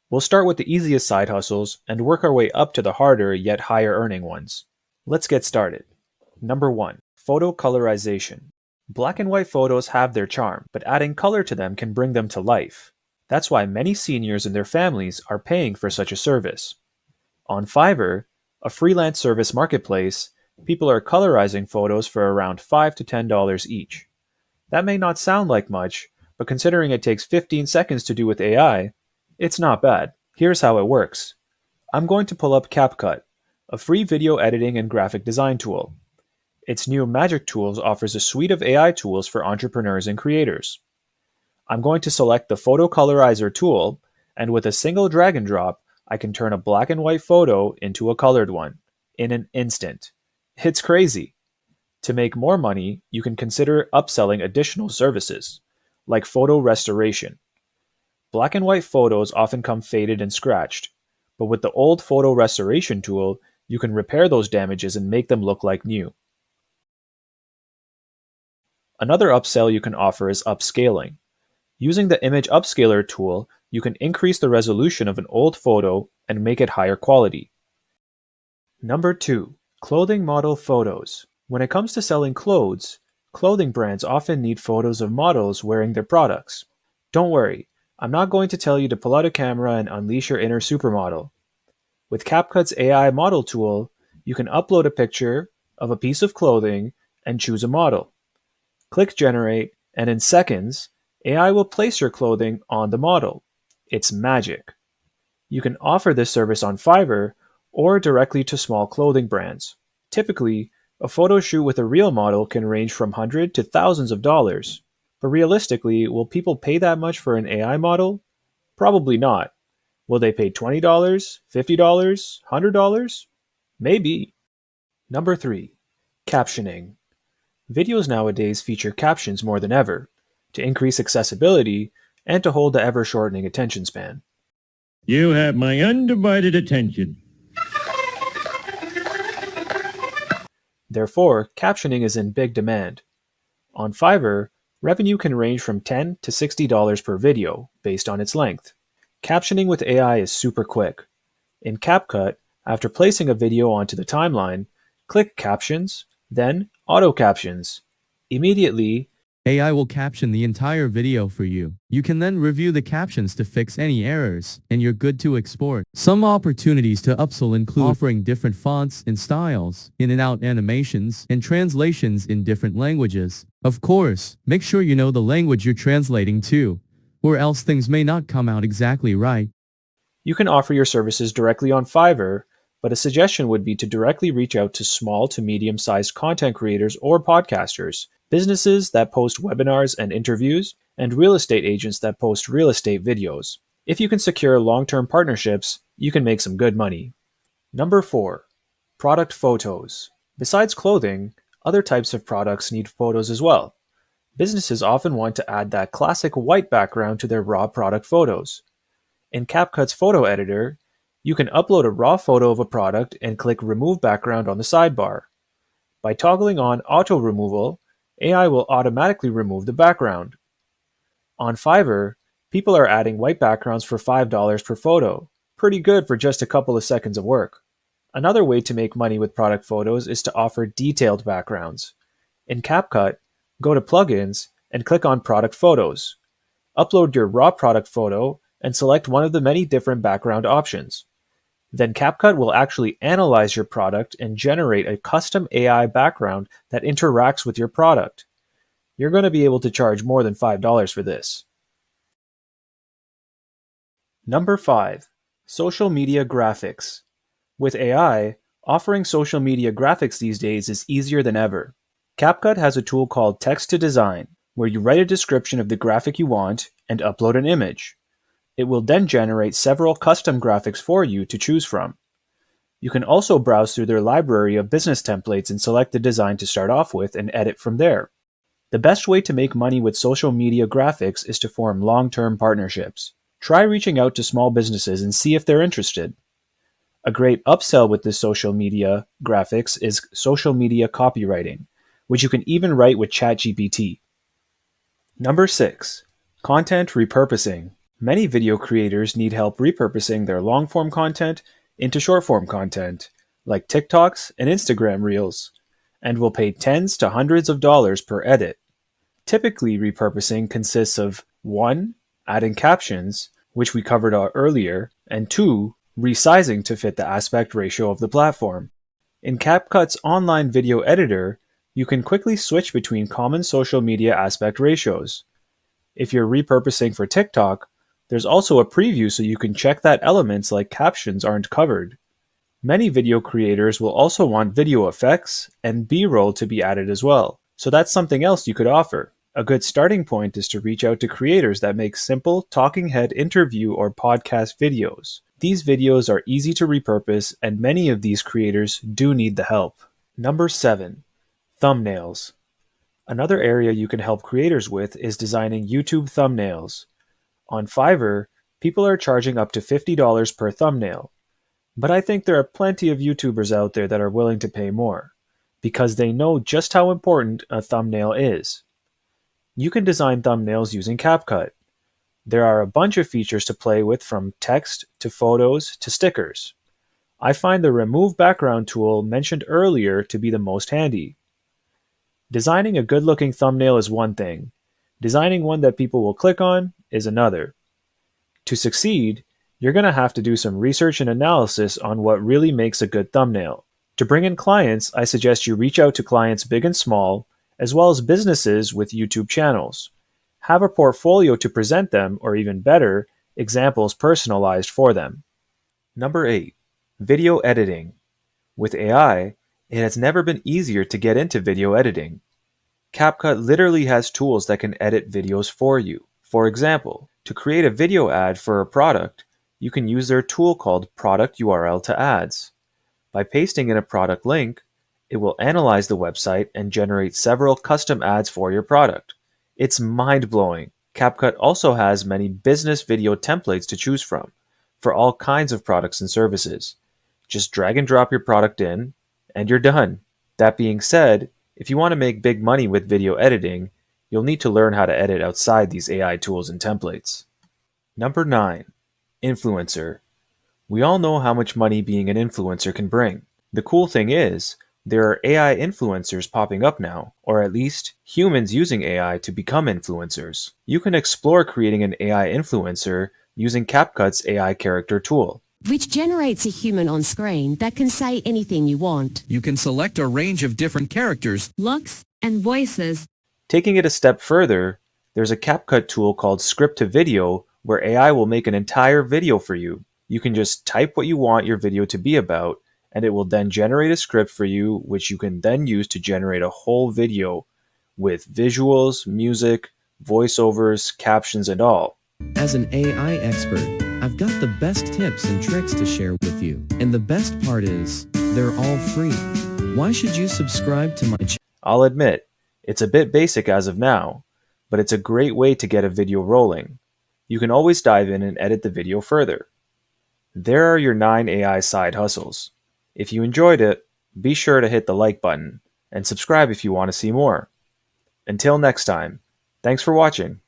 We'll start with the easiest side hustles and work our way up to the harder yet higher earning ones. Let's get started. Number 1. Photo colorization. Black and white photos have their charm, but adding color to them can bring them to life. That's why many seniors and their families are paying for such a service. On Fiverr, a freelance service marketplace, people are colorizing photos for around $5 to $10 each. That may not sound like much, but considering it takes 15 seconds to do with AI, it's not bad. Here's how it works. I'm going to pull up CapCut, a free video editing and graphic design tool. Its new Magic Tools offers a suite of AI tools for entrepreneurs and creators. I'm going to select the Photo Colorizer tool, and with a single drag and drop, I can turn a black and white photo into a colored one in an instant. It's crazy. To make more money, you can consider upselling additional services, like photo restoration. Black and white photos often come faded and scratched, but with the old photo restoration tool, you can repair those damages and make them look like new. Another upsell you can offer is upscaling. Using the Image Upscaler tool, you can increase the resolution of an old photo and make it higher quality. Number 2. Clothing model photos. When it comes to selling clothes, clothing brands often need photos of models wearing their products. Don't worry, I'm not going to tell you to pull out a camera and unleash your inner supermodel. With CapCut's AI model tool, you can upload a picture of a piece of clothing and choose a model. Click Generate, and in seconds, AI will place your clothing on the model. It's magic. You can offer this service on Fiverr or directly to small clothing brands. Typically, a photo shoot with a real model can range from hundreds to thousands of dollars. But realistically, will people pay that much for an AI model? Probably not. Will they pay $20, $50, $100? Maybe. Number 3. Captioning. Videos nowadays feature captions more than ever, to increase accessibility and to hold the ever-shortening attention span. You have my undivided attention. Therefore, captioning is in big demand. On Fiverr, revenue can range from $10 to $60 per video, based on its length. Captioning with AI is super quick. In CapCut, after placing a video onto the timeline, click Captions, then Auto Captions. Immediately, AI will caption the entire video for you. You can then review the captions to fix any errors, and you're good to export. Some opportunities to upsell include offering different fonts and styles, in and out animations, and translations in different languages. Of course, make sure you know the language you're translating to, or else things may not come out exactly right. You can offer your services directly on Fiverr, but a suggestion would be to directly reach out to small to medium-sized content creators or podcasters, businesses that post webinars and interviews, and real estate agents that post real estate videos. If you can secure long-term partnerships, you can make some good money. Number 4. Product photos. Besides clothing, other types of products need photos as well. Businesses often want to add that classic white background to their raw product photos. In CapCut's photo editor, you can upload a raw photo of a product and click Remove Background on the sidebar. By toggling on Auto Removal, AI will automatically remove the background. On Fiverr, people are adding white backgrounds for $5 per photo. Pretty good for just a couple of seconds of work. Another way to make money with product photos is to offer detailed backgrounds. In CapCut, go to Plugins and click on Product Photos. Upload your raw product photo and select one of the many different background options. Then CapCut will actually analyze your product and generate a custom AI background that interacts with your product. You're going to be able to charge more than $5 for this. Number 5. Social media graphics. With AI, offering social media graphics these days is easier than ever. CapCut has a tool called Text to Design, where you write a description of the graphic you want and upload an image. It will then generate several custom graphics for you to choose from. You can also browse through their library of business templates and select the design to start off with and edit from there. The best way to make money with social media graphics is to form long-term partnerships. Try reaching out to small businesses and see if they're interested. A great upsell with this social media graphics is social media copywriting, which you can even write with ChatGPT. Number 6. Content repurposing. Many video creators need help repurposing their long-form content into short-form content, like TikToks and Instagram Reels, and will pay tens to hundreds of dollars per edit. Typically, repurposing consists of 1. Adding captions, which we covered earlier, and 2. Resizing to fit the aspect ratio of the platform. In CapCut's online video editor, you can quickly switch between common social media aspect ratios. If you're repurposing for TikTok, there's also a preview so you can check that elements like captions aren't covered. Many video creators will also want video effects and B-roll to be added as well, so that's something else you could offer. A good starting point is to reach out to creators that make simple talking head interview or podcast videos. These videos are easy to repurpose, and many of these creators do need the help. Number 7. Thumbnails. Another area you can help creators with is designing YouTube thumbnails. On Fiverr, people are charging up to $50 per thumbnail. But I think there are plenty of YouTubers out there that are willing to pay more, because they know just how important a thumbnail is. You can design thumbnails using CapCut. There are a bunch of features to play with, from text to photos to stickers. I find the Remove Background tool mentioned earlier to be the most handy. Designing a good-looking thumbnail is one thing. Designing one that people will click on is another. To succeed, you're going to have to do some research and analysis on what really makes a good thumbnail. To bring in clients, I suggest you reach out to clients big and small, as well as businesses with YouTube channels. Have a portfolio to present them, or even better, examples personalized for them. Number 8. Video editing. With AI, it has never been easier to get into video editing. CapCut literally has tools that can edit videos for you. For example, to create a video ad for a product, you can use their tool called Product URL to Ads. By pasting in a product link, it will analyze the website and generate several custom ads for your product. It's mind-blowing. CapCut also has many business video templates to choose from for all kinds of products and services. Just drag and drop your product in, and you're done. That being said, if you want to make big money with video editing, you'll need to learn how to edit outside these AI tools and templates. Number 9. Influencer. We all know how much money being an influencer can bring. The cool thing is, there are AI influencers popping up now, or at least humans using AI to become influencers. You can explore creating an AI influencer using CapCut's AI character tool, which generates a human on screen that can say anything you want. You can select a range of different characters, looks, and voices. Taking it a step further, there's a CapCut tool called Script to Video where AI will make an entire video for you. You can just type what you want your video to be about, and it will then generate a script for you, which you can then use to generate a whole video with visuals, music, voiceovers, captions, and all. As an AI expert, I've got the best tips and tricks to share with you. And the best part is, they're all free. Why should you subscribe to my channel? I'll admit, it's a bit basic as of now, but it's a great way to get a video rolling. You can always dive in and edit the video further. There are your 9 AI side hustles. If you enjoyed it, be sure to hit the like button and subscribe if you want to see more. Until next time, thanks for watching.